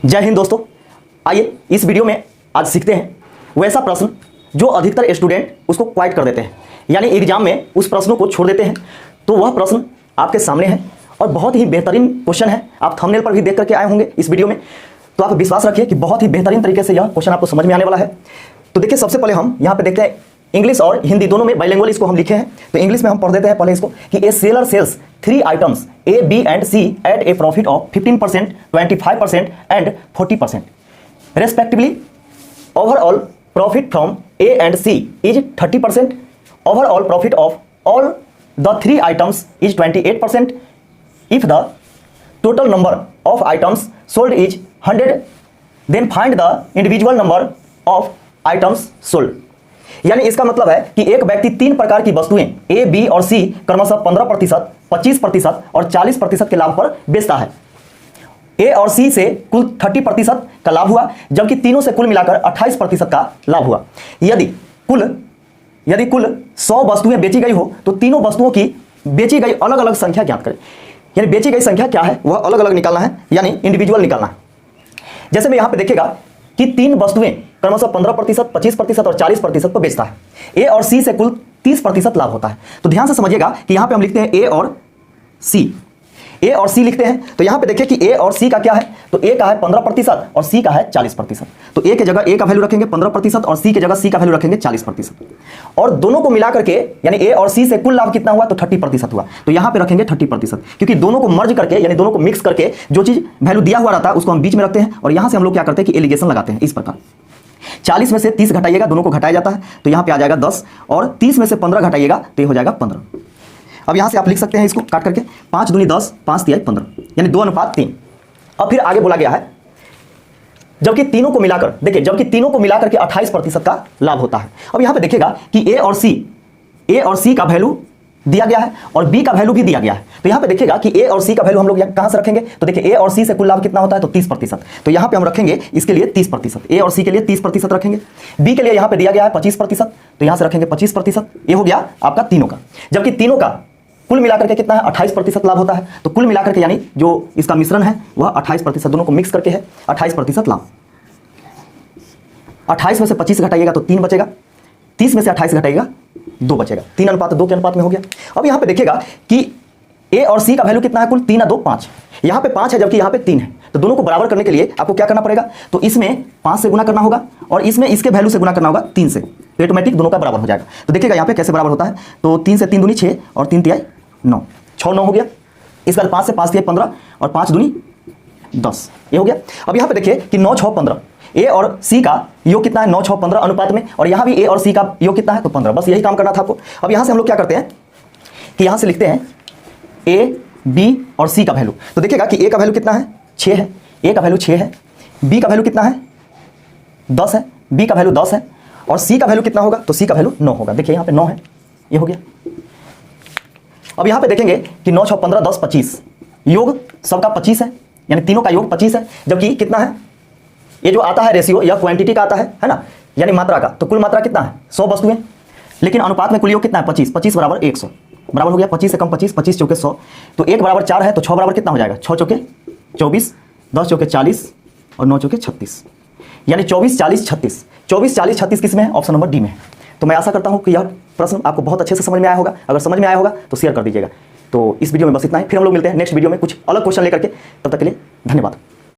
जय हिंद दोस्तों। आइए इस वीडियो में आज सीखते हैं वैसा प्रश्न जो अधिकतर स्टूडेंट उसको क्वाइट कर देते हैं, यानी एग्जाम में उस प्रश्नों को छोड़ देते हैं। तो वह प्रश्न आपके सामने है और बहुत ही बेहतरीन क्वेश्चन है। आप थंबनेल पर भी देख करके आए होंगे इस वीडियो में, तो आप विश्वास रखिए कि बहुत ही बेहतरीन तरीके से यह क्वेश्चन आपको समझ में आने वाला है। तो देखिए, सबसे पहले हम यहाँ पे देखते हैं इंग्लिश और हिंदी दोनों में बाइलिंगुअल इसको हम लिखे हैं। तो इंग्लिश में हम पढ़ देते हैं पहले इसको कि a seller sells 3 items A, B and C at a profit of 15%, 25% and 40% respectively. Overall profit from A and C is 30%. Overall profit of all the 3 items is 28%. If the total number of items sold is 100, then find the individual number of items sold. यानी इसका मतलब है कि एक व्यक्ति 3 प्रकार की वस्तुएं ए, बी और सी क्रमशः 15%, 25% और 40% के लाभ पर बेचता है। ए और सी से कुल 30% का लाभ हुआ, जबकि तीनों से कुल मिलाकर 28% का लाभ हुआ। यदि कुल 100 वस्तुएं बेची गई हो तो तीनों वस्तुओं की बेची गई अलग अलग संख्या ज्ञात करें। यानी बेची गई संख्या क्या है वह अलग अलग निकालना है, यानी इंडिविजुअल निकालना है। जैसे मैं यहां पे देखिएगा कि 3 वस्तुएं क्रमशः 15%, 25% और 40% पर बेचता है। ए और सी से कुल 30% लाभ होता है। तो ध्यान से समझिएगा कि यहां पे हम लिखते हैं ए और सी लिखते हैं। तो यहां पे देखिए कि ए और सी का क्या है, तो ए का है 15% और सी का है 40%। तो ए के जगह ए का वैल्यू रखेंगे 15% और सी के जगह सी का वैल्यू रखेंगे 40%। और दोनों को मिला करके यानी ए और सी से कुल लाभ कितना हुआ, तो 30% हुआ। तो यहां पे रखेंगे 30%, क्योंकि दोनों को मर्ज करके यानी दोनों को मिक्स करके जो चीज वैल्यू दिया हुआ रहता है उसको हम बीच में रखते हैं और यहां से हम लोग क्या करते हैं कि एलिगेशन लगाते हैं इस प्रकार। 40 में से 30 घटाइएगा, दोनों को घटाया जाता है, तो यहाँ पे आ जाएगा 10 और 30 में से 15 घटाइएगा तो ये हो जाएगा 15। अब यहाँ से आप लिख सकते हैं इसको काट करके 5 दूनी 10, 5 तिहाई 15, यानी 2:3। अब फिर आगे बोला गया है जबकि तीनों को मिलाकर, देखिए जबकि तीनों को मिलाकर के 28% का लाभ होता है। अब यहाँ पे देखिएगा कि ए और सी का वैल्यू दिया गया है और बी का वैल्यू भी दिया गया है। तो यहाँ पे देखिएगा कि ए और सी का वैल्यू हम लोग कहां से रखेंगे, तो देखिए ए और सी से कुल लाभ कितना होता है, तो 30%। तो यहाँ पे हम रखेंगे इसके लिए 30%, ए और सी के लिए 30% रखेंगे। बी के लिए यहाँ पे दिया गया है 25%, तो यहाँ से रखेंगे 25%। ये हो गया आपका तीनों का, जबकि तीनों का कुल मिलाकर के कितना है, 28% लाभ होता है। तो कुल मिलाकर के यानी जो इसका मिश्रण है वह 28%, दोनों को मिक्स करके है 28% लाभ। 28 में से 25 घटाइएगा तो 3 बचेगा, 30 में से 28 घटाइएगा 2 बचेगा। 3:2 के अनुपात में हो गया। अब यहां पे देखिएगा कि ए और सी का वैल्यू कितना है, कुल 3 2 5। यहां पे 5 है जबकि यहां पे 3 है। तो दोनों को बराबर करने के लिए आपको क्या करना पड़ेगा, तो इसमें 5 से गुना करना होगा और इसमें इसके वैल्यू से गुना करना होगा 3 से, तो ऑटोमेटिक दोनों का बराबर हो जाएगा। तो देखिएगा यहां पे कैसे बराबर होता है, तो 3 से 3 दूनी 6 और 3 तिहाई 9, 6 9 हो गया। इसके बाद 5 से 5 तिहाई 15 और 5 दूनी 10, ये हो गया। अब यहां पे देखिए कि 9 6 15, ए और सी का योग कितना है, 9 6 15 अनुपात में, और यहां भी ए और सी का योग कितना है, तो 15। बस यही काम करना था आपको। अब यहां से हम लोग क्या करते हैं कि यहां से लिखते हैं ए, बी और सी का वैल्यू। तो देखिएगा कि ए का वैल्यू कितना है, 6 है, ए का वैल्यू 6 है, बी का वैल्यू कितना है, 10 है, बी का वैल्यू 10 है, और सी का वैल्यू कितना होगा, तो सी का वैल्यू 9 होगा। देखिए यहां पे 9 है, ये हो गया। अब यहां पे देखेंगे कि 9 6 15 10 25, योग सबका 25 है, यानी तीनों का योग 25 है। जबकि कितना है, ये जो आता है रेशियो यह क्वांटिटी का आता है ना, यानी मात्रा का। तो कुल मात्रा कितना है, 100 वस्तुएं, लेकिन अनुपात में कुल योग कितना है, 25 25 बराबर 100 बराबर हो गया। 25 से कम 25, 25 चौके 100, तो 1 बराबर 4 है, तो 6 बराबर कितना हो जाएगा, 6 चौके 24, 10 चौके 40 और 9 चौके 36, यानी 24 40 36। 24 40 36 किस में है, ऑप्शन नंबर डी में है। तो मैं आशा करता हूं कि यह प्रश्न आपको बहुत अच्छे से समझ में आया होगा। अगर समझ में आया होगा तो शेयर कर दीजिएगा। तो इस वीडियो में बस इतना ही, फिर हम लोग मिलते हैं नेक्स्ट वीडियो में कुछ अलग क्वेश्चन लेकर के। तब तक के लिए धन्यवाद।